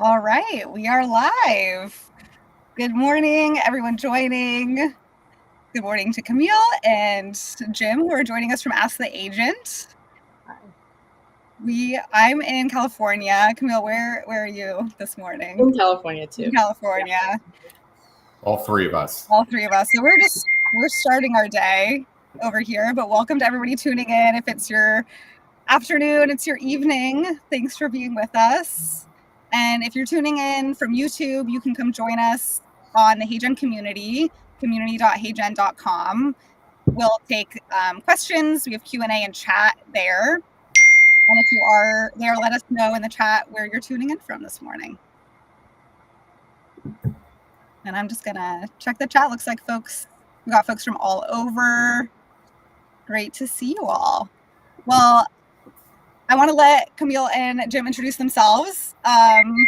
All right, we are live. Good morning, everyone joining. Good morning to Camille and Jim, who are joining us from Ask the Agent. I'm in California. Camille, where are you this morning? In California too. In California. Yeah. All three of us. All three of us. So we're starting our day over here, but welcome to everybody tuning in. If it's your afternoon, it's your evening. Thanks for being with us. And if you're tuning in from YouTube, you can come join us on the HeyGen community, community.heygen.com. We'll take questions. We have Q&A and chat there. And if you are there, let us know in the chat where you're tuning in from this morning. And I'm just going to check the chat. Looks like we got folks from all over. Great to see you all. Well, I want to let Camille and Jim introduce themselves and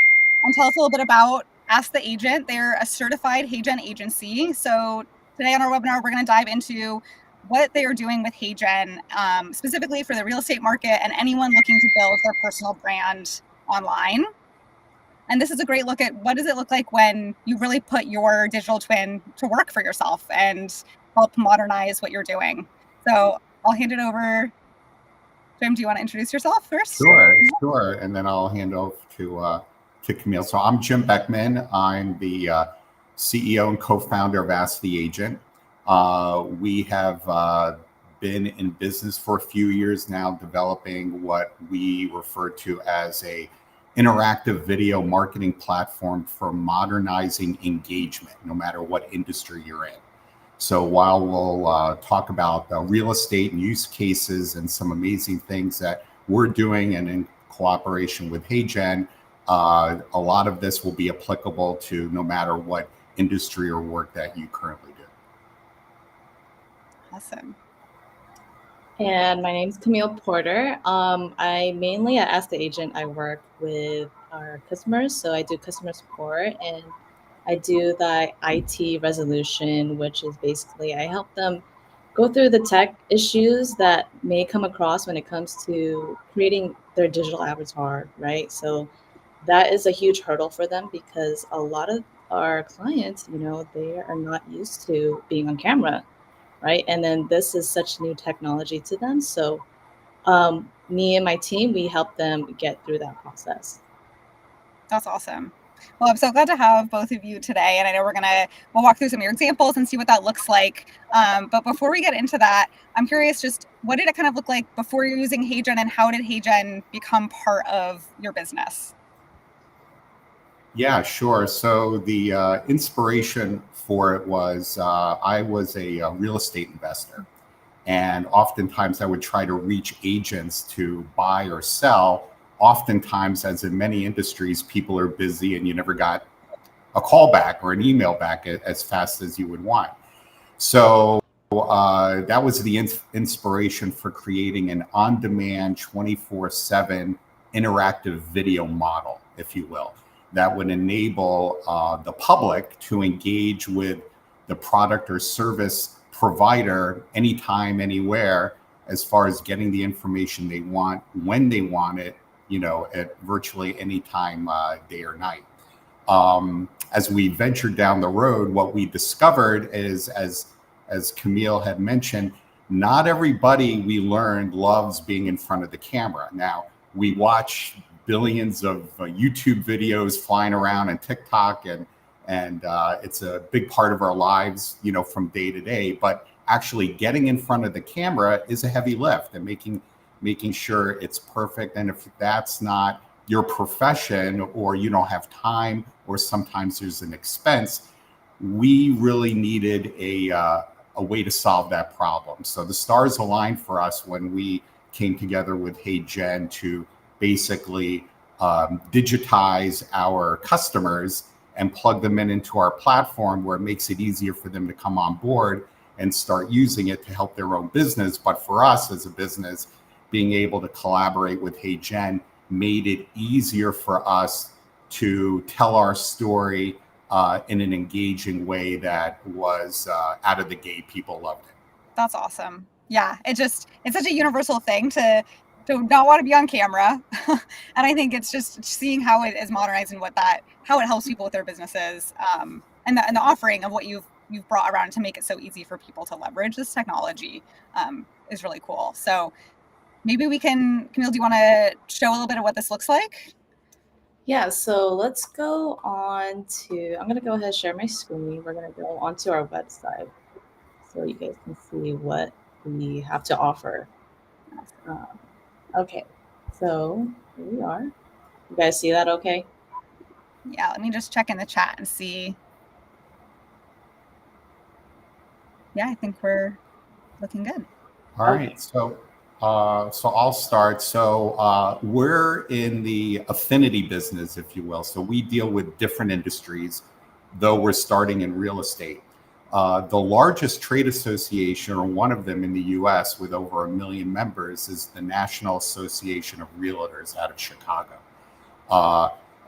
tell us a little bit about Ask the Agent. They're a certified HeyGen agency. So today on our webinar, we're going to dive into what they are doing with HeyGen, specifically for the real estate market and anyone looking to build their personal brand online. And this is a great look at what does it look like when you really put your digital twin to work for yourself and help modernize what you're doing. So I'll hand it over. Jim, do you want to introduce yourself first? Sure. And then I'll hand over to Camille. So I'm Jim Beckman. I'm the CEO and co-founder of Ask the Agent. We have been in business for a few years now, developing what we refer to as a interactive video marketing platform for modernizing engagement, no matter what industry you're in. So while we'll talk about real estate and use cases and some amazing things that we're doing and in cooperation with HeyGen, a lot of this will be applicable to no matter what industry or work that you currently do. Awesome. And my name is Camille Porter. I mainly at Ask the Agent, I work with our customers. So I do customer support and I do the IT resolution, which is basically I help them go through the tech issues that may come across when it comes to creating their digital avatar, right? So that is a huge hurdle for them because a lot of our clients, they are not used to being on camera, right? And then this is such new technology to them. So me and my team, we help them get through that process. That's awesome. Well, I'm so glad to have both of you today. And I know we'll walk through some of your examples and see what that looks like. But before we get into that, I'm curious, just what did it kind of look like before you're using HeyGen and how did HeyGen become part of your business? Yeah, sure. So the inspiration for it was I was a real estate investor. And oftentimes I would try to reach agents to buy or sell. Oftentimes, as in many industries, people are busy and you never got a call back or an email back as fast as you would want. So that was the inspiration for creating an on-demand 24/7 interactive video model, if you will, that would enable the public to engage with the product or service provider anytime, anywhere, as far as getting the information they want, when they want it, at virtually any time, day or night. As we ventured down the road, what we discovered is, as Camille had mentioned, not everybody, we learned, loves being in front of the camera. Now, we watch billions of YouTube videos flying around and TikTok, and it's a big part of our lives, from day to day. But actually getting in front of the camera is a heavy lift, and making sure it's perfect. And if that's not your profession, or you don't have time, or sometimes there's an expense, we really needed a way to solve that problem. So the stars aligned for us when we came together with HeyGen to basically digitize our customers and plug them into our platform, where it makes it easier for them to come on board and start using it to help their own business. But for us as a business, being able to collaborate with HeyGen made it easier for us to tell our story in an engaging way that was out of the gate. People loved it. That's awesome. Yeah, it's such a universal thing to don't want to be on camera. And I think it's just seeing how it is modernized and how it helps people with their businesses, and the offering of what you've brought around to make it so easy for people to leverage this technology is really cool. So maybe we can, Camille, do you want to show a little bit of what this looks like? Yeah, so let's go on to, I'm going to go ahead and share my screen. We're going to go onto our website so you guys can see what we have to offer. Okay, so here we are. You guys see that okay? Yeah, let me just check in the chat and see. Yeah, I think we're looking good. All right, so I'll start. So we're in the affinity business, if you will. So we deal with different industries, though we're starting in real estate. The largest trade association, or one of them in the U.S. with over 1 million members, is the National Association of Realtors out of Chicago.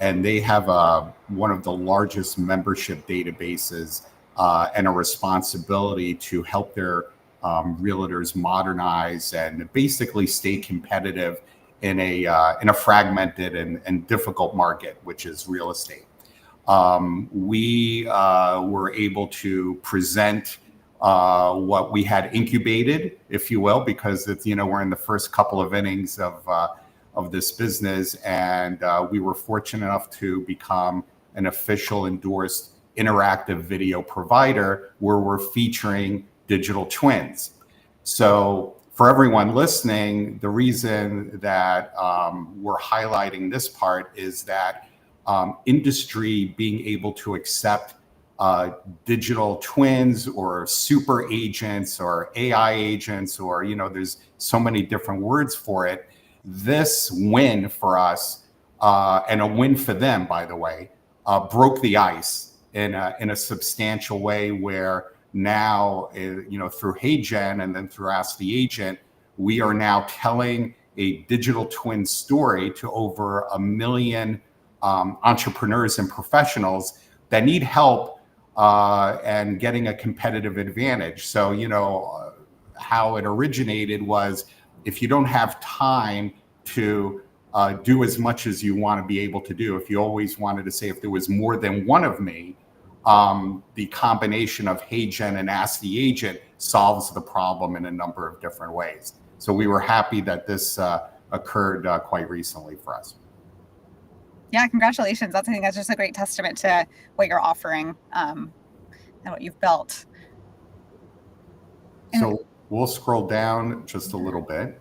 And they have one of the largest membership databases and a responsibility to help their realtors modernize and basically stay competitive in a fragmented and difficult market, which is real estate. We were able to present what we had incubated, if you will, because it's, we're in the first couple of innings of this business, and we were fortunate enough to become an official endorsed interactive video provider where we're featuring digital twins. So for everyone listening, the reason that we're highlighting this part is that industry being able to accept digital twins or super agents or AI agents, or, there's so many different words for it. This win for us, and a win for them, by the way, broke the ice in a substantial way, where now, through HeyGen and then through Ask the Agent, we are now telling a digital twin story to over 1 million entrepreneurs and professionals that need help and getting a competitive advantage. So, how it originated was, if you don't have time to do as much as you want to be able to do, if you always wanted to say, if there was more than one of me, the combination of HeyGen and Ask the Agent solves the problem in a number of different ways. So we were happy that this occurred quite recently for us. Yeah, congratulations. I think that's just a great testament to what you're offering and what you've built. So we'll scroll down just a little bit.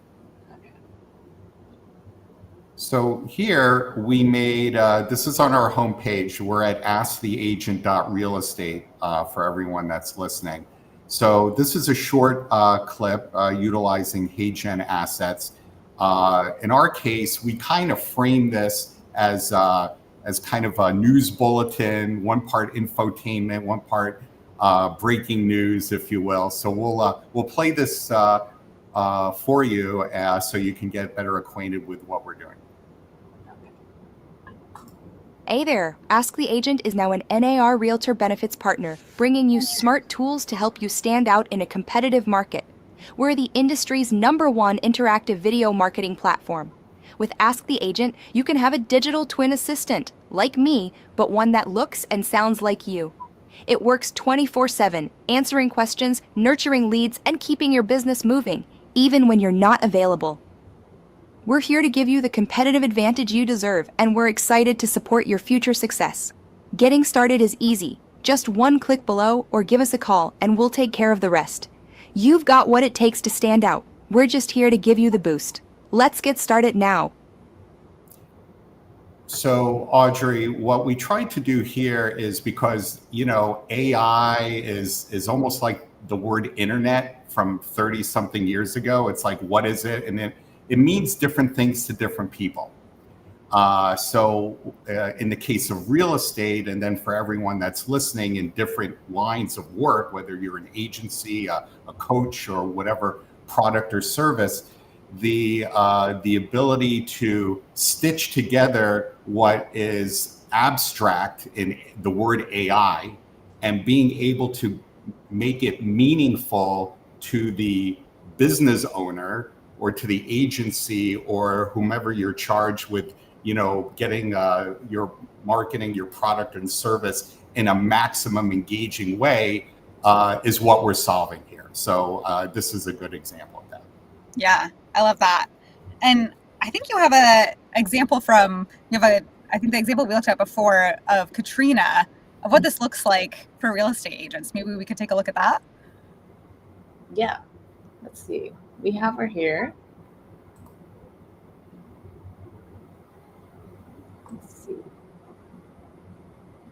So here we made, this is on our homepage. We're at asktheagent.realestate for everyone that's listening. So this is a short clip utilizing HeyGen assets. In our case, we kind of frame this as kind of a news bulletin, one part infotainment, one part breaking news, if you will. So we'll play this for you so you can get better acquainted with what we're doing. Hey there! Ask the Agent is now an NAR Realtor Benefits partner, bringing you smart tools to help you stand out in a competitive market. We're the industry's #1 interactive video marketing platform. With Ask the Agent, you can have a digital twin assistant, like me, but one that looks and sounds like you. It works 24/7, answering questions, nurturing leads, and keeping your business moving, even when you're not available. We're here to give you the competitive advantage you deserve, and we're excited to support your future success. Getting started is easy. Just one click below or give us a call and we'll take care of the rest. You've got what it takes to stand out. We're just here to give you the boost. Let's get started now. So Audrey, what we tried to do here is, because, AI is almost like the word internet from 30 something years ago. It's like, what is it? And then it means different things to different people. So in the case of real estate, and then for everyone that's listening in different lines of work, whether you're an agency, a coach, or whatever product or service, the ability to stitch together what is abstract in the word AI and being able to make it meaningful to the business owner or to the agency or whomever you're charged with, getting your marketing, your product and service in a maximum engaging way is what we're solving here. So this is a good example of that. Yeah, I love that. And I think you have I think the example we looked at before of Katrina, of what this looks like for real estate agents. Maybe we could take a look at that. Yeah, let's see. We have her here. Let's see.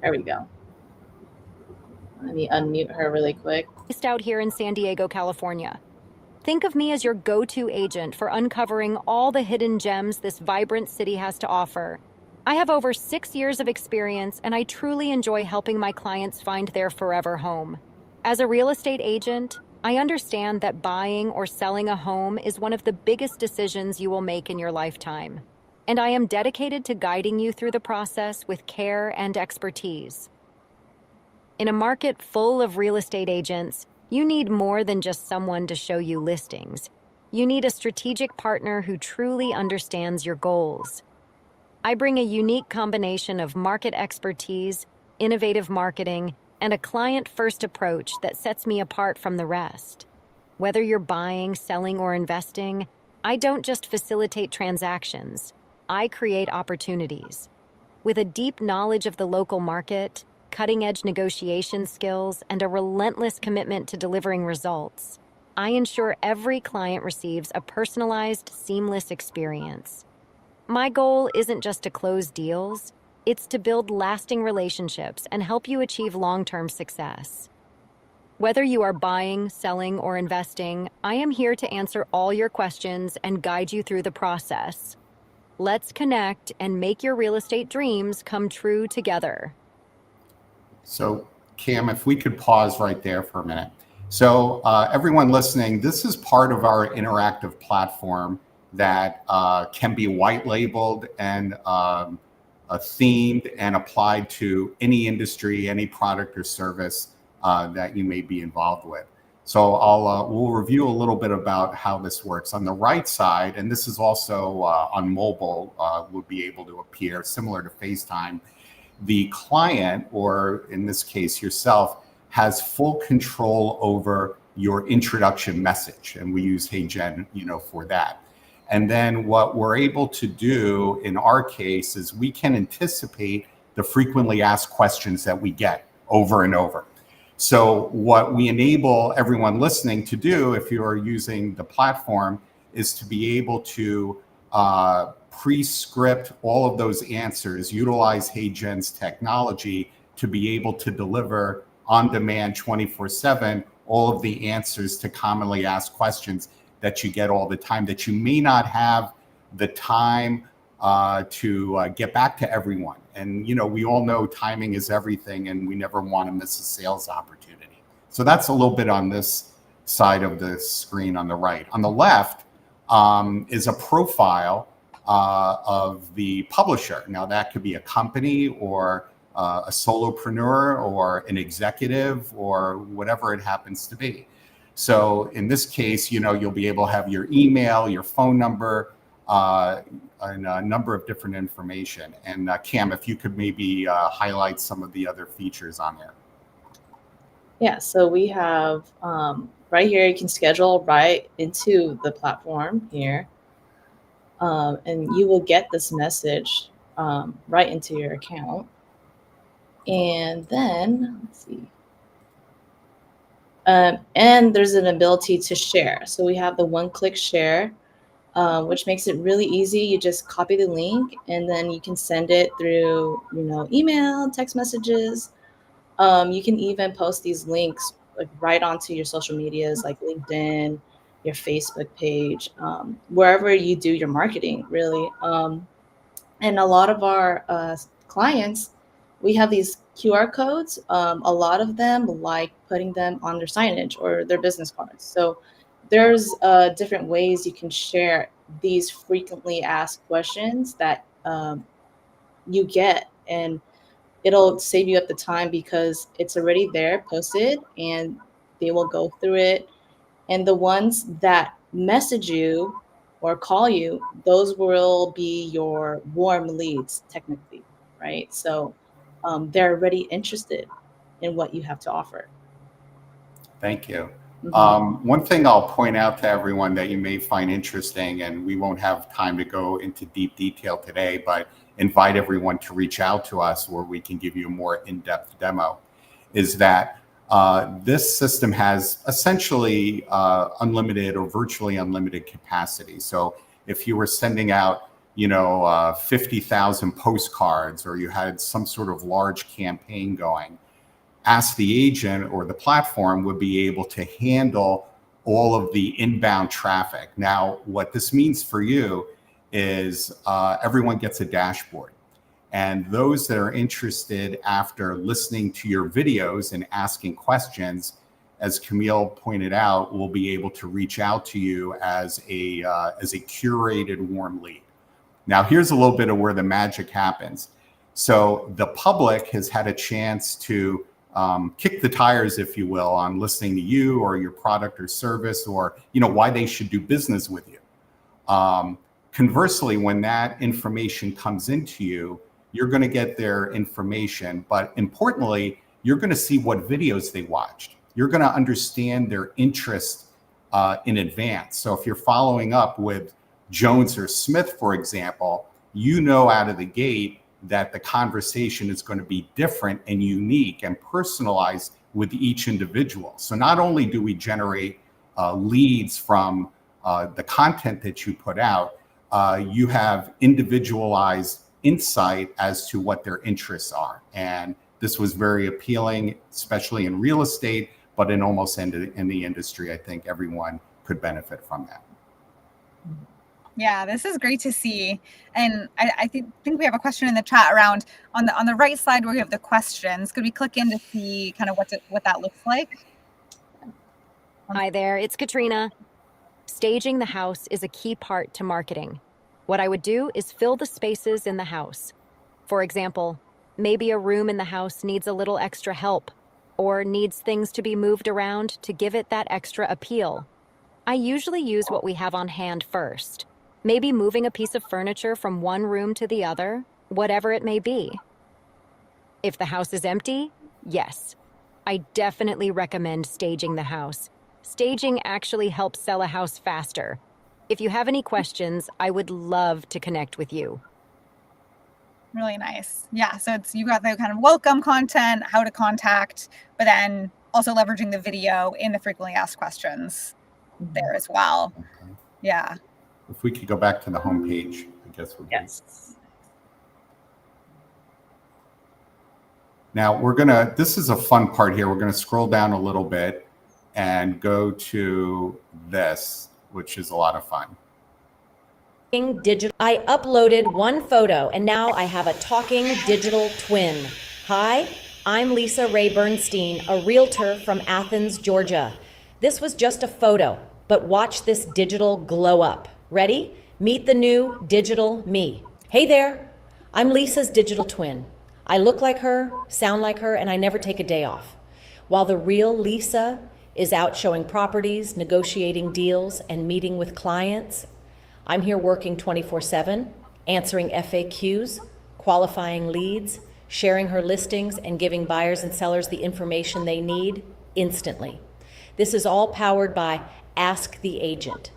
There we go. Let me unmute her really quick. Based out here in San Diego, California. Think of me as your go-to agent for uncovering all the hidden gems this vibrant city has to offer. I have over 6 years of experience, and I truly enjoy helping my clients find their forever home. As a real estate agent, I understand that buying or selling a home is one of the biggest decisions you will make in your lifetime, and I am dedicated to guiding you through the process with care and expertise. In a market full of real estate agents, you need more than just someone to show you listings. You need a strategic partner who truly understands your goals. I bring a unique combination of market expertise, innovative marketing, and a client-first approach that sets me apart from the rest. Whether you're buying, selling, or investing, I don't just facilitate transactions. I create opportunities. With a deep knowledge of the local market, cutting-edge negotiation skills, and a relentless commitment to delivering results, I ensure every client receives a personalized, seamless experience. My goal isn't just to close deals, it's to build lasting relationships and help you achieve long-term success. Whether you are buying, selling, or investing, I am here to answer all your questions and guide you through the process. Let's connect and make your real estate dreams come true together. So, Cam, if we could pause right there for a minute. So, everyone listening, this is part of our interactive platform that can be white labeled and themed and applied to any industry, any product or service that you may be involved with. So, we'll review a little bit about how this works. On the right side, and this is also on mobile, would be able to appear similar to FaceTime. The client, or in this case yourself, has full control over your introduction message, and we use HeyGen, for that. And then what we're able to do in our case is we can anticipate the frequently asked questions that we get over and over. So what we enable everyone listening to do, if you're using the platform, is to be able to pre-script all of those answers, utilize HeyGen's technology to be able to deliver on demand 24/7 all of the answers to commonly asked questions that you get all the time, that you may not have the time to get back to everyone. And we all know timing is everything, and we never want to miss a sales opportunity. So that's a little bit on this side of the screen on the right. On the left is a profile of the publisher. Now that could be a company or a solopreneur or an executive or whatever it happens to be. So in this case, you'll be able to have your email, your phone number, and a number of different information. And Cam, if you could maybe highlight some of the other features on there. Yeah, so we have right here, you can schedule right into the platform here. And you will get this message right into your account. And then, let's see. And there's an ability to share. So we have the one-click share, which makes it really easy. You just copy the link, and then you can send it through, email, text messages. You can even post these links right onto your social medias, like LinkedIn, your Facebook page, wherever you do your marketing, really. And a lot of our clients, we have these QR codes. A lot of them like putting them on their signage or their business cards. So there's different ways you can share these frequently asked questions that you get, and it'll save you up the time because it's already there posted, and they will go through it. And the ones that message you or call you, those will be your warm leads technically, right? So they're already interested in what you have to offer. Thank you. Mhm. One thing I'll point out to everyone that you may find interesting, and we won't have time to go into deep detail today, but invite everyone to reach out to us where we can give you a more in-depth demo, is that this system has essentially unlimited or virtually unlimited capacity. So if you were sending out 50,000 postcards, or you had some sort of large campaign going, Ask the Agent or the platform would be able to handle all of the inbound traffic. Now, what this means for you is everyone gets a dashboard. And those that are interested after listening to your videos and asking questions, as Camille pointed out, will be able to reach out to you as a curated warm lead. Now, here's a little bit of where the magic happens. So the public has had a chance to kick the tires, if you will, on listening to you or your product or service, or why they should do business with you. Conversely, when that information comes into you, you're going to get their information, but importantly, you're going to see what videos they watched. You're going to understand their interest in advance. So if you're following up with Jones or Smith, for example, out of the gate that the conversation is going to be different and unique and personalized with each individual. So not only do we generate leads from the content that you put out, you have individualized insight as to what their interests are. And this was very appealing, especially in real estate, but in almost in the industry. I think everyone could benefit from that. Yeah, this is great to see. And I think we have a question in the chat around on the right side where we have the questions. Could we click in to see kind of what that looks like? Hi there, it's Katrina. Staging the house is a key part to marketing. What I would do is fill the spaces in the house. For example, maybe a room in the house needs a little extra help or needs things to be moved around to give it that extra appeal. I usually use what we have on hand first. Maybe moving a piece of furniture from one room to the other, whatever it may be. If the house is empty, yes, I definitely recommend staging the house. Staging actually helps sell a house faster. If you have any questions, I would love to connect with you. Really nice. Yeah, so you got the kind of welcome content, how to contact, but then also leveraging the video in the frequently asked questions there as well. Okay. Yeah. If we could go back to the home page, I guess would be. Yes. Now this is a fun part here. We're gonna scroll down a little bit and go to this, which is a lot of fun. Digital. I uploaded one photo and now I have a talking digital twin. Hi, I'm Lisa Ray Bernstein, a realtor from Athens, Georgia. This was just a photo, but watch this digital glow up. Ready? Meet the new digital me. Hey there, I'm Lisa's digital twin. I look like her, sound like her, and I never take a day off. While the real Lisa is out showing properties, negotiating deals, and meeting with clients, I'm here working 24/7, answering FAQs, qualifying leads, sharing her listings, and giving buyers and sellers the information they need instantly. This is all powered by Ask the Agent,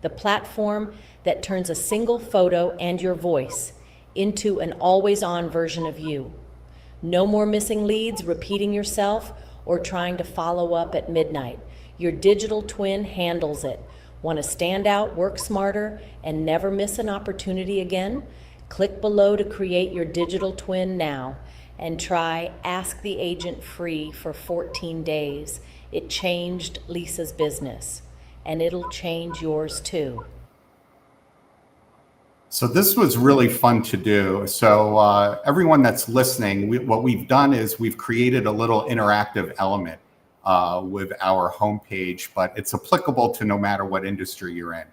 the platform that turns a single photo and your voice into an always-on version of you. No more missing leads, repeating yourself, or trying to follow up at midnight. Your digital twin handles it. Want to stand out, work smarter, and never miss an opportunity again? Click below to create your digital twin now and try Ask the Agent free for 14 days. It changed Lisa's business, and it'll change yours too. So this was really fun to do. So everyone that's listening, what we've done is we've created a little interactive element with our homepage, but it's applicable to no matter what industry you're in.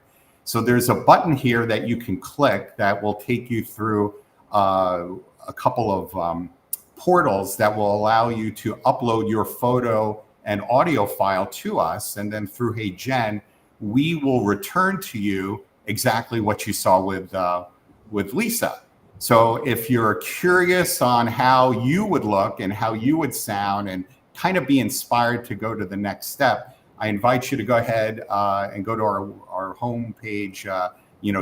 So there's a button here that you can click that will take you through a couple of portals that will allow you to upload your photo and audio file to us. And then through HeyGen, we will return to you exactly what you saw with Lisa. So if you're curious on how you would look and how you would sound and kind of be inspired to go to the next step, I invite you to go ahead and go to our homepage,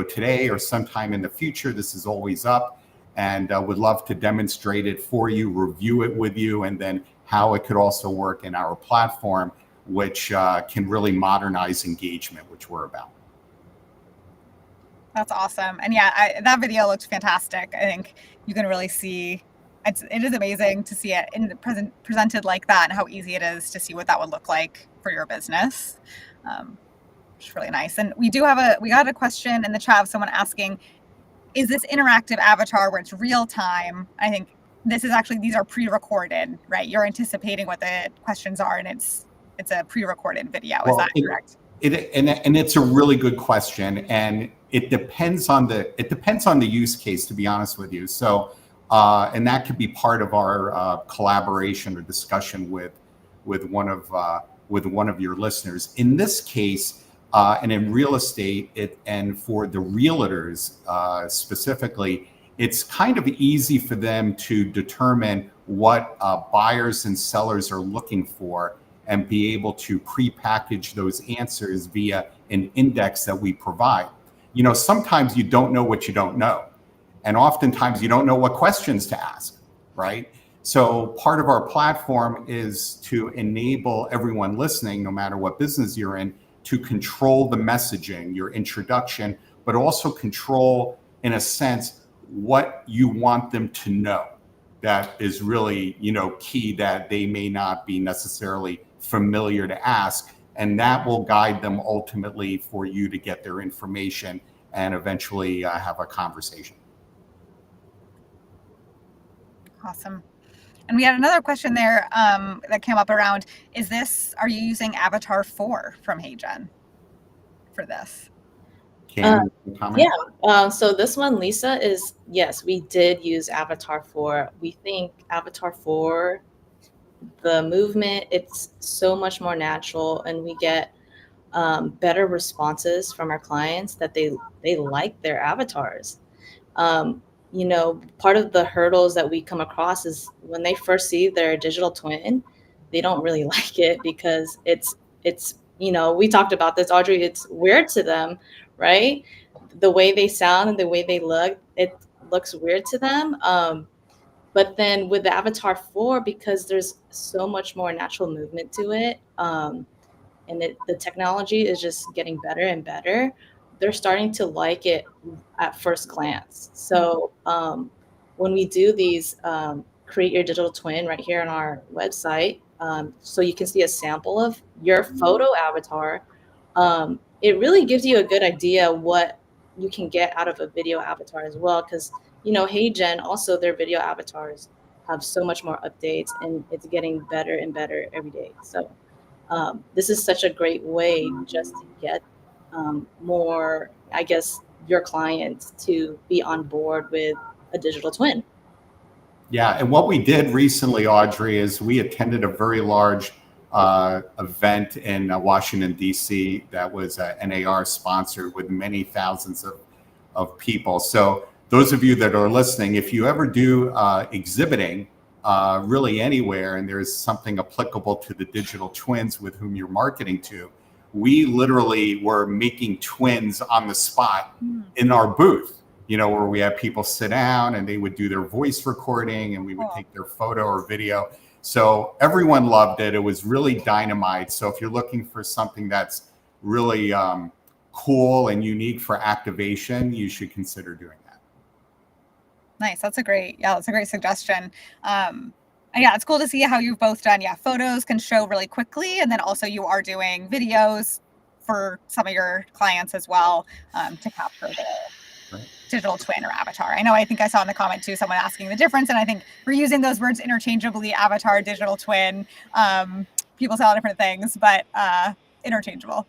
today or sometime in the future. This is always up, and would love to demonstrate it for you, review it with you, and then how it could also work in our platform, which can really modernize engagement, which we're about. That's awesome. And yeah, that video looks fantastic. I think you can really see it is amazing to see it presented like that, and how easy it is to see what that would look like for your business. Which is really nice. And we got a question in the chat of someone asking, is this interactive avatar where it's real time? I think these are pre-recorded, right? You're anticipating what the questions are, and it's a pre-recorded video. Is that correct? And it's a really good question, and it depends on the use case, to be honest with you. So, and that could be part of our collaboration or discussion with one of your listeners. In this case, and in real estate, and for the realtors specifically, it's kind of easy for them to determine what buyers and sellers are looking for, and be able to pre-package those answers via an index that we provide. Sometimes you don't know what you don't know. And oftentimes you don't know what questions to ask, right? So part of our platform is to enable everyone listening, no matter what business you're in, to control the messaging, your introduction, but also control, in a sense, what you want them to know. That is really, key, that they may not be necessarily familiar to ask, and that will guide them ultimately for you to get their information and eventually have a conversation. Awesome. And we had another question there that came up around, are you using Avatar 4 from HeyGen for this? Can you comment? Yeah. So this one, Lisa, is, yes, we did use Avatar 4. We think Avatar 4, the movement, it's so much more natural, and we get better responses from our clients that they like their avatars. Part of the hurdles that we come across is when they first see their digital twin, they don't really like it, because it's we talked about this, Audrey, it's weird to them, right? The way they sound and the way they look, it looks weird to them. But then with the Avatar 4, because there's so much more natural movement to it, and the technology is just getting better and better, they're starting to like it at first glance. So when we do these create your digital twin right here on our website, so you can see a sample of your photo avatar, it really gives you a good idea what you can get out of a video avatar as well, because HeyGen, also their video avatars have so much more updates, and it's getting better and better every day. So this is such a great way just to get more, I guess, your clients to be on board with a digital twin. Yeah, and what we did recently, Audrey, is we attended a very large event in Washington, D.C. that was NAR sponsored, with many thousands of people. So those of you that are listening, if you ever do exhibiting really anywhere, and there's something applicable to the digital twins with whom you're marketing to, we literally were making twins on the spot in our booth, where we had people sit down and they would do their voice recording, and we would take their photo or video. So everyone loved it. It was really dynamite. So if you're looking for something that's really cool and unique for activation, you should consider doing that. Nice. That's a great suggestion. And yeah, it's cool to see how you've both done. Yeah, photos can show really quickly, and then also you are doing videos for some of your clients as well to capture the digital twin or avatar. I think I saw in the comment too, someone asking the difference, and I think we're using those words interchangeably: avatar, digital twin. People say all different things, but interchangeable.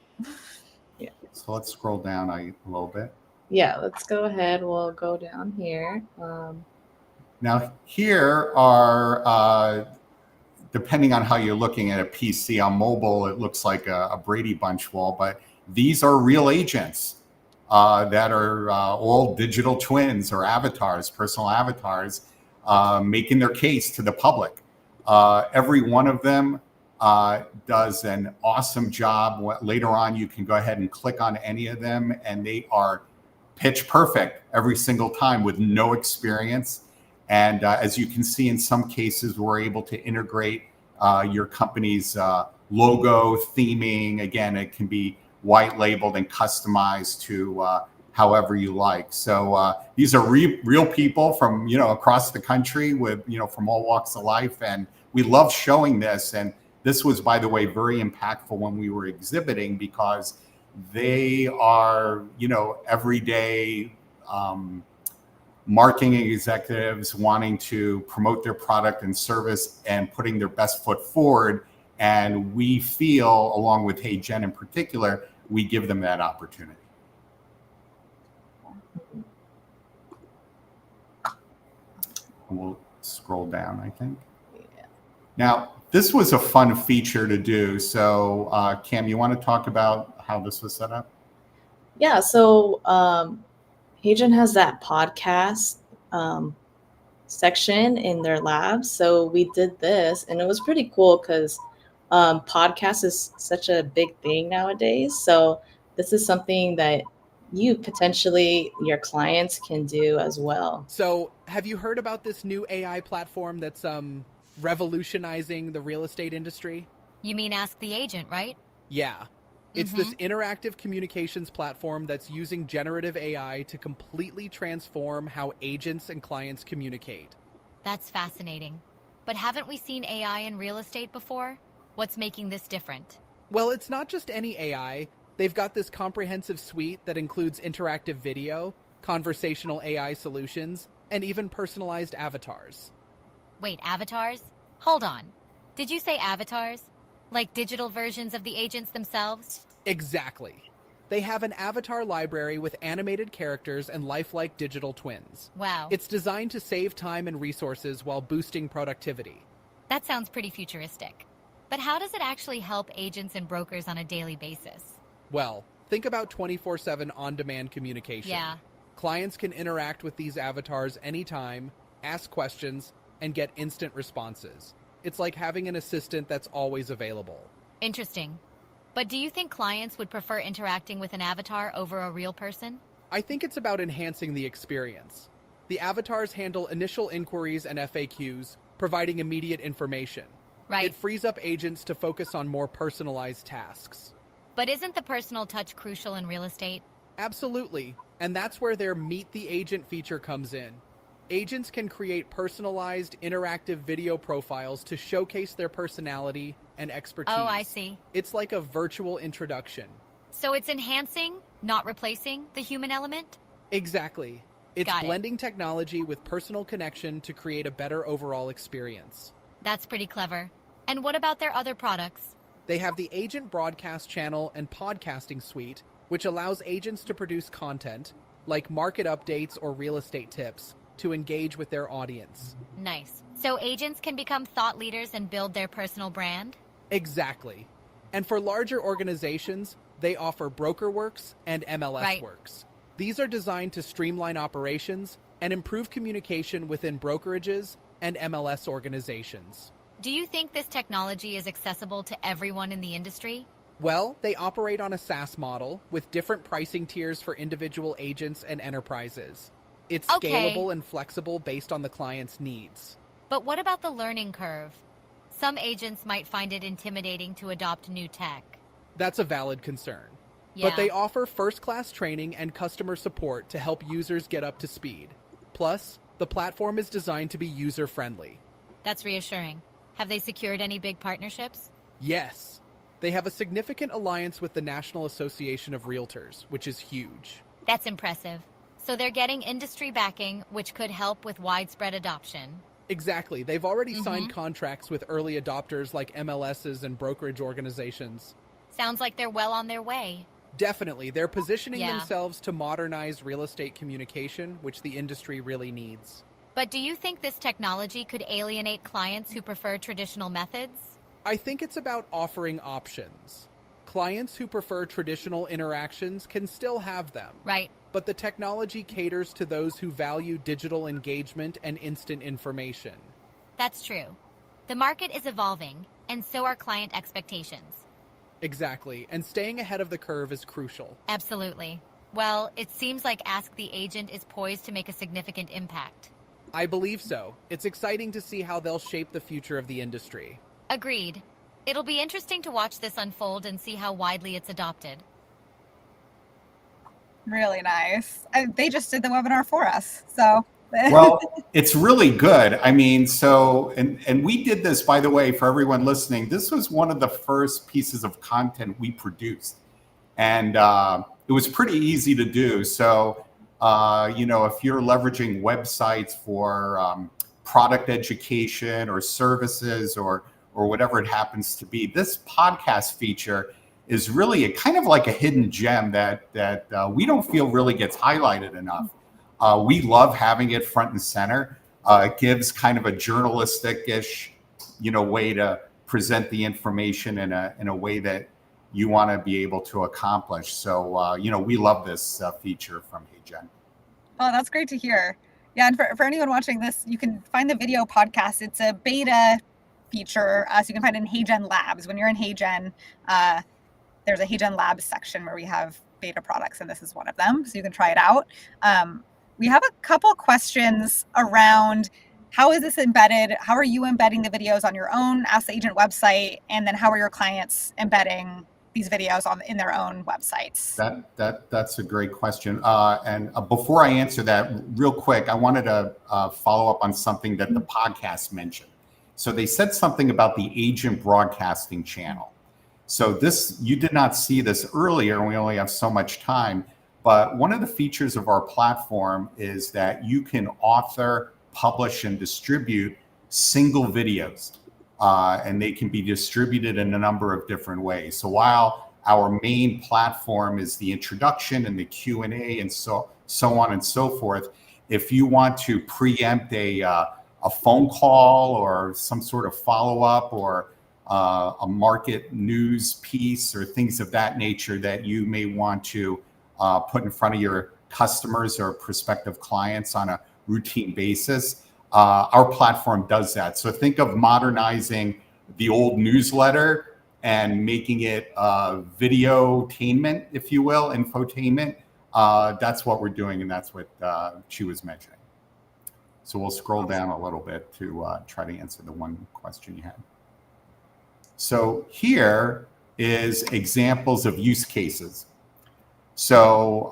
Yeah. So let's scroll down a little bit. Yeah, let's go ahead. We'll go down here. Now, here are, depending on how you're looking at a PC, on mobile, it looks like a Brady Bunch wall, but these are real agents. that are all digital twins or avatars, personal avatars, making their case to the public. Every one of them does an awesome job. Later on, you can go ahead and click on any of them, and they are pitch perfect every single time with no experience. And as you can see, in some cases, we're able to integrate your company's logo, theming. Again, it can be white labeled and customized to however you like. So these are real people from across the country with from all walks of life, and we love showing this. And this was, by the way, very impactful when we were exhibiting, because they are everyday marketing executives wanting to promote their product and service and putting their best foot forward. And we feel, along with HeyGen in particular, we give them that opportunity. We'll scroll down, I think. Yeah. Now, this was a fun feature to do. So, Cam, you want to talk about how this was set up? Yeah, so HeyGen has that podcast section in their labs. So we did this, and it was pretty cool because podcast is such a big thing nowadays. So this is something that you potentially, your clients can do as well. So have you heard about this new AI platform that's revolutionizing the real estate industry? You mean Ask the Agent, right? Yeah. It's this interactive communications platform that's using generative AI to completely transform how agents and clients communicate. That's fascinating. But haven't we seen AI in real estate before? What's making this different? Well, it's not just any AI. They've got this comprehensive suite that includes interactive video, conversational AI solutions, and even personalized avatars. Wait, avatars? Hold on. Did you say avatars? Like digital versions of the agents themselves? Exactly. They have an avatar library with animated characters and lifelike digital twins. Wow. It's designed to save time and resources while boosting productivity. That sounds pretty futuristic. But how does it actually help agents and brokers on a daily basis? Well, think about 24/7 on-demand communication. Yeah. Clients can interact with these avatars anytime, ask questions, and get instant responses. It's like having an assistant that's always available. Interesting. But do you think clients would prefer interacting with an avatar over a real person? I think it's about enhancing the experience. The avatars handle initial inquiries and FAQs, providing immediate information. Right. It frees up agents to focus on more personalized tasks. But isn't the personal touch crucial in real estate? Absolutely. And that's where their Meet the Agent feature comes in. Agents can create personalized, interactive video profiles to showcase their personality and expertise. Oh, I see. It's like a virtual introduction. So it's enhancing, not replacing, the human element? Exactly. It's Got it. blending technology with personal connection to create a better overall experience. That's pretty clever. And what about their other products? They have the Agent Broadcast Channel and Podcasting Suite, which allows agents to produce content, like market updates or real estate tips, to engage with their audience. Nice. So agents can become thought leaders and build their personal brand? Exactly. And for larger organizations, they offer BrokerWorks and MLS Right. Works. These are designed to streamline operations and improve communication within brokerages and MLS organizations. Do you think this technology is accessible to everyone in the industry? Well, they operate on a SaaS model with different pricing tiers for individual agents and enterprises. It's Okay. scalable and flexible based on the client's needs. But what about the learning curve? Some agents might find it intimidating to adopt new tech. That's a valid concern. Yeah. But they offer first-class training and customer support to help users get up to speed. Plus, the platform is designed to be user-friendly. That's reassuring. Have they secured any big partnerships? Yes, they have a significant alliance with the National Association of Realtors, which is huge. That's impressive. So they're getting industry backing, which could help with widespread adoption. Exactly. They've already signed contracts with early adopters like MLSs and brokerage organizations. Sounds like they're well on their way. Definitely. They're positioning Yeah. themselves to modernize real estate communication, which the industry really needs. But do you think this technology could alienate clients who prefer traditional methods? I think it's about offering options. Clients who prefer traditional interactions can still have them. Right. But the technology caters to those who value digital engagement and instant information. That's true. The market is evolving, and so are client expectations. Exactly, and staying ahead of the curve is crucial. Absolutely. Well, it seems like Ask the Agent is poised to make a significant impact. I believe so. It's exciting to see how they'll shape the future of the industry. Agreed. It'll be interesting to watch this unfold and see how widely it's adopted. Really nice. They just did the webinar for us, so. Well, it's really good. I mean, so, and we did this, by the way, for everyone listening. This was one of the first pieces of content we produced. And it was pretty easy to do. So, if you're leveraging websites for product education or services or whatever it happens to be, this podcast feature is really a kind of like a hidden gem that we don't feel really gets highlighted enough. We love having it front and center. It gives kind of a journalistic-ish, way to present the information in a way that you want to be able to accomplish. So, we love this feature from HeyGen. Oh, that's great to hear. Yeah, and for anyone watching this, you can find the video podcast. It's a beta feature, so you can find it in HeyGen Labs. When you're in HeyGen, there's a HeyGen Labs section where we have beta products, and this is one of them, so you can try it out. We have a couple questions around how is this embedded? How are you embedding the videos on your own Ask the Agent website? And then how are your clients embedding these videos in their own websites? That's a great question. And before I answer that, real quick, I wanted to follow up on something that the podcast mentioned. So they said something about the agent broadcasting channel. So this, you did not see this earlier, and we only have so much time. But one of the features of our platform is that you can author, publish, and distribute single videos. And they can be distributed in a number of different ways. So while our main platform is the introduction and the Q&A and so on and so forth, if you want to preempt a phone call or some sort of follow-up or a market news piece or things of that nature that you may want to put in front of your customers or prospective clients on a routine basis, our platform does that. So think of modernizing the old newsletter and making it videotainment, if you will, infotainment. That's what we're doing, and that's what she was mentioning. So we'll scroll down a little bit to try to answer the one question you had. So here is examples of use cases. So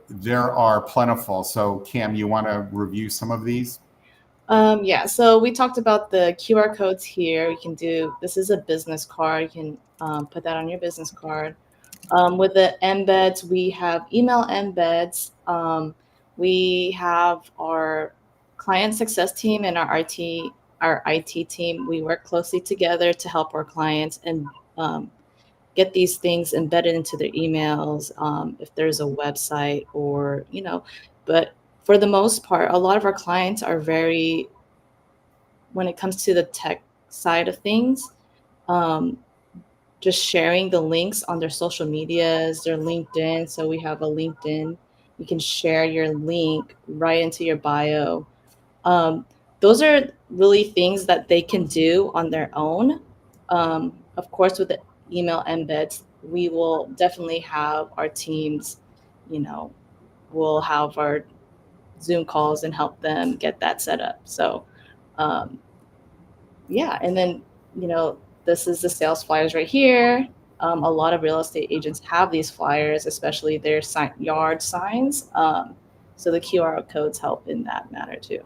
there are plentiful. So Cam, you want to review some of these? Yeah, so we talked about the QR codes here. You can do, this is a business card. You can put that on your business card. With the embeds, we have email embeds. We have our client success team and our IT team. We work closely together to help our clients and get these things embedded into their emails, if there's a website or, but for the most part, a lot of our clients are very, when it comes to the tech side of things, just sharing the links on their social medias, their LinkedIn. So we have a LinkedIn. You can share your link right into your bio. Those are really things that they can do on their own. Of course, with the email embeds, we will definitely have our teams, we'll have our Zoom calls and help them get that set up. So, yeah. And then, this is the sales flyers right here. A lot of real estate agents have these flyers, especially their yard signs. So the QR codes help in that manner too.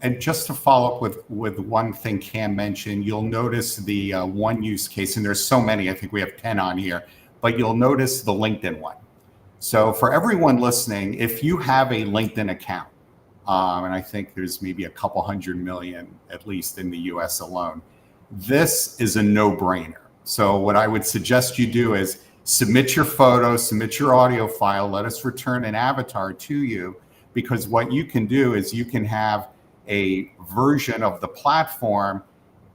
And just to follow up with one thing Cam mentioned, you'll notice the one use case, and there's so many, I think we have 10 on here, but you'll notice the LinkedIn one. So for everyone listening, if you have a LinkedIn account, and I think there's maybe a couple 100 million, at least in the US alone, this is a no-brainer. So what I would suggest you do is submit your photo, submit your audio file, let us return an avatar to you, because what you can do is you can have a version of the platform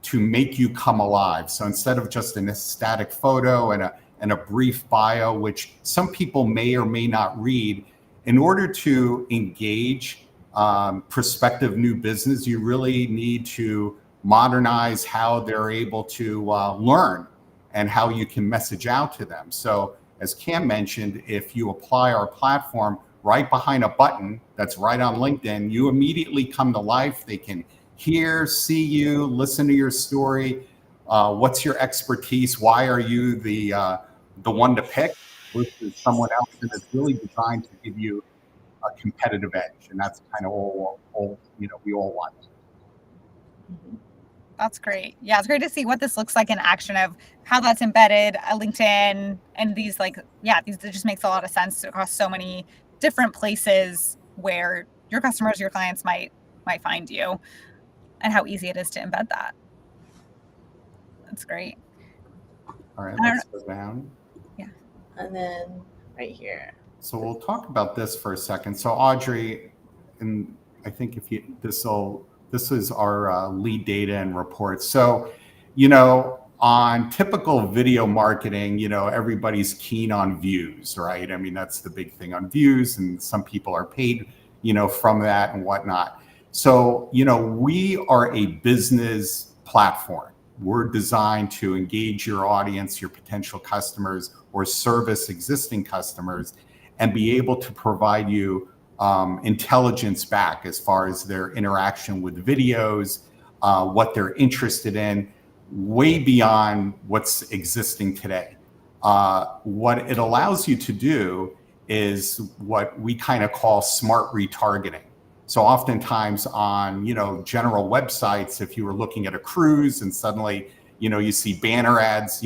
to make you come alive. So instead of just a static photo and a brief bio, which some people may or may not read, in order to engage prospective new business, you really need to modernize how they're able to learn and how you can message out to them. So as Cam mentioned, if you apply our platform right behind a button that's right on LinkedIn, you immediately come to life. They can hear, see you, listen to your story. What's your expertise? Why are you the one to pick versus someone else? And it's really designed to give you a competitive edge, and that's kind of all we all want. That's great. Yeah, it's great to see what this looks like in action of how that's embedded LinkedIn and these it just makes a lot of sense across so many different places where your customers, your clients might find you, and how easy it is to embed that. That's great. All right, let's go down. Yeah. And then right here. So we'll talk about this for a second. So Audrey, and I think this is our lead data and reports. So, on typical video marketing, everybody's keen on views, right? I mean, that's the big thing on views, and some people are paid, from that and whatnot. So, we are a business platform. We're designed to engage your audience, your potential customers, or service existing customers, and be able to provide you intelligence back as far as their interaction with videos, what they're interested in, way beyond what's existing today. What it allows you to do is what we kind of call smart retargeting. So oftentimes on, general websites, if you were looking at a cruise and suddenly, you see banner ads,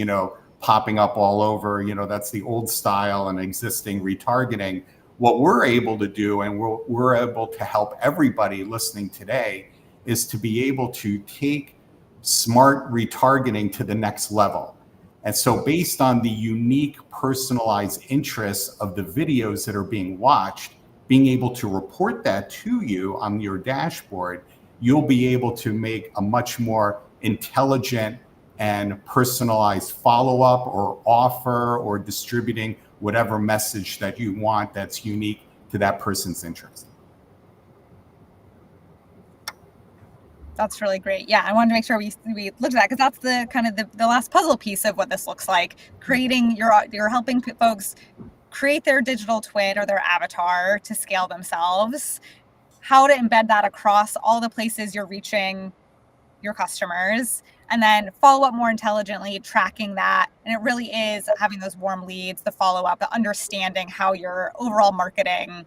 popping up all over, that's the old style and existing retargeting. What we're able to do, and we're able to help everybody listening today, is to be able to take smart retargeting to the next level. And so based on the unique personalized interests of the videos that are being watched, being able to report that to you on your dashboard, you'll be able to make a much more intelligent and personalized follow-up or offer or distributing whatever message that you want that's unique to that person's interest. That's really great. Yeah, I wanted to make sure we looked at that because that's the kind of the last puzzle piece of what this looks like. Creating you're helping folks create their digital twin or their avatar to scale themselves. How to embed that across all the places you're reaching your customers, and then follow up more intelligently, tracking that. And it really is having those warm leads, the follow up, the understanding how your overall marketing,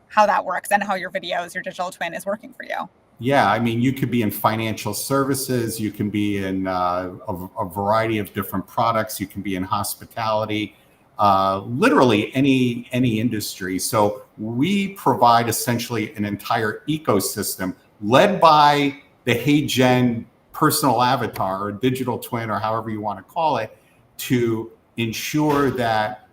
how that works, and how your videos, your digital twin is working for you. Yeah, I mean, you could be in financial services, you can be in a variety of different products, you can be in hospitality, literally any industry. So we provide essentially an entire ecosystem led by the HeyGen personal avatar or digital twin, or however you want to call it, to ensure that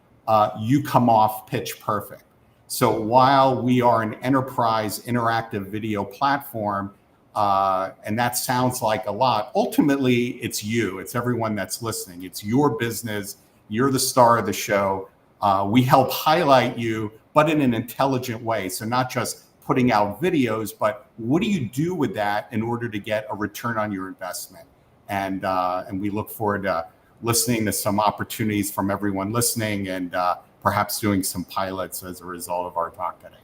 you come off pitch perfect. So while we are an enterprise interactive video platform, and that sounds like a lot, ultimately it's you, it's everyone that's listening, it's your business, you're the star of the show. We help highlight you, but in an intelligent way. So not just putting out videos, but what do you do with that in order to get a return on your investment? And we look forward to listening to some opportunities from everyone listening, and perhaps doing some pilots as a result of our talk today.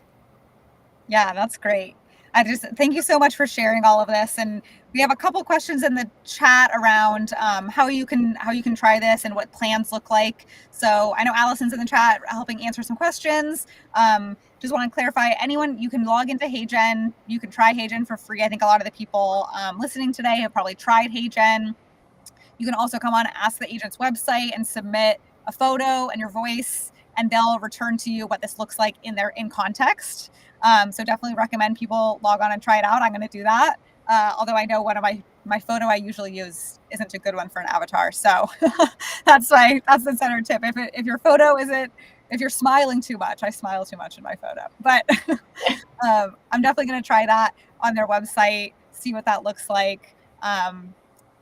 Yeah, that's great. I just thank you so much for sharing all of this. And we have a couple questions in the chat around how you can try this and what plans look like. So I know Allison's in the chat helping answer some questions. Just want to clarify, anyone, you can log into HeyGen. You can try HeyGen for free. I think a lot of the people listening today have probably tried HeyGen. You can also come on Ask the Agent's website and submit a photo and your voice, and they'll return to you what this looks like in context. So definitely recommend people log on and try it out. I'm going to do that. Although I know one of my photo I usually use isn't a good one for an avatar. So that's the center tip. If your photo isn't, if you're smiling too much, I smile too much in my photo, but I'm definitely going to try that on their website, see what that looks like.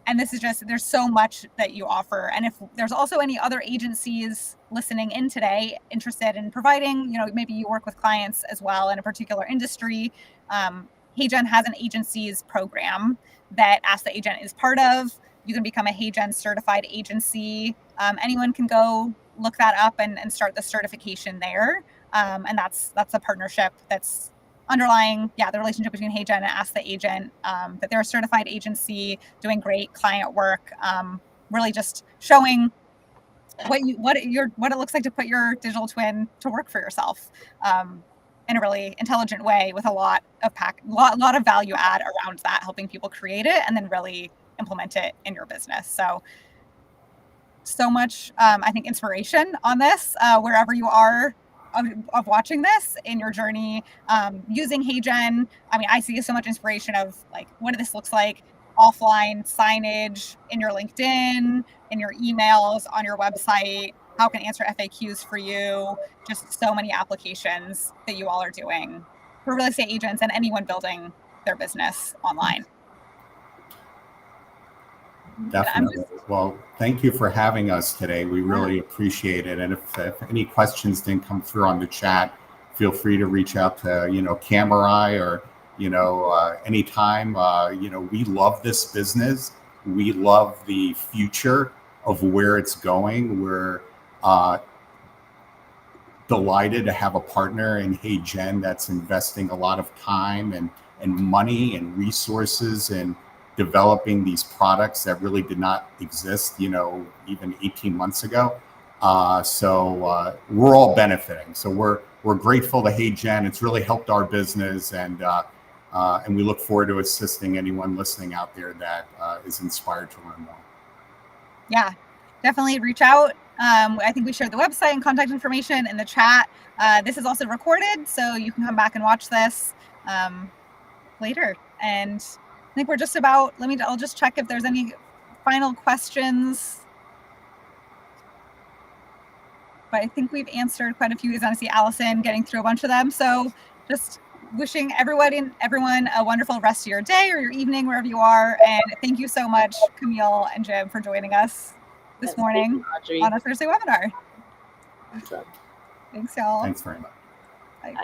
And this is just, there's so much that you offer. And if there's also any other agencies listening in today interested in providing, maybe you work with clients as well in a particular industry, HeyGen has an agencies program that Ask the Agent is part of. You can become a HeyGen Certified Agency. Anyone can go look that up and start the certification there. And that's a partnership that's underlying, the relationship between HeyGen and Ask the Agent, that they're a certified agency doing great client work, really just showing what it looks like to put your digital twin to work for yourself, in a really intelligent way with a lot of value add around that, helping people create it and then really implement it in your business. So much, I think, inspiration on this, wherever you are of watching this in your journey, using HeyGen. I mean, I see so much inspiration of like, what this looks like offline signage in your LinkedIn, in your emails, on your website, how it can answer FAQs for you, just so many applications that you all are doing for real estate agents and anyone building their business online. Definitely. Well, thank you for having us today. We really appreciate it. And if any questions didn't come through on the chat, feel free to reach out to, Camerai or, anytime. We love this business. We love the future of where it's going. We're delighted to have a partner in HeyGen that's investing a lot of time and money and resources in developing these products that really did not exist, even 18 months ago. So we're all benefiting. So we're grateful to HeyGen. It's really helped our business, and we look forward to assisting anyone listening out there that is inspired to learn more. Yeah, definitely reach out. I think we shared the website and contact information in the chat. This is also recorded, so you can come back and watch this later. And I think we're just about, I'll just check if there's any final questions. But I think we've answered quite a few. I see Allison getting through a bunch of them. So just wishing everyone a wonderful rest of your day or your evening, wherever you are. And thank you so much, Camille and Jim, for joining us this morning on our Thursday webinar. Awesome. Thanks, y'all. Thanks very much. Bye.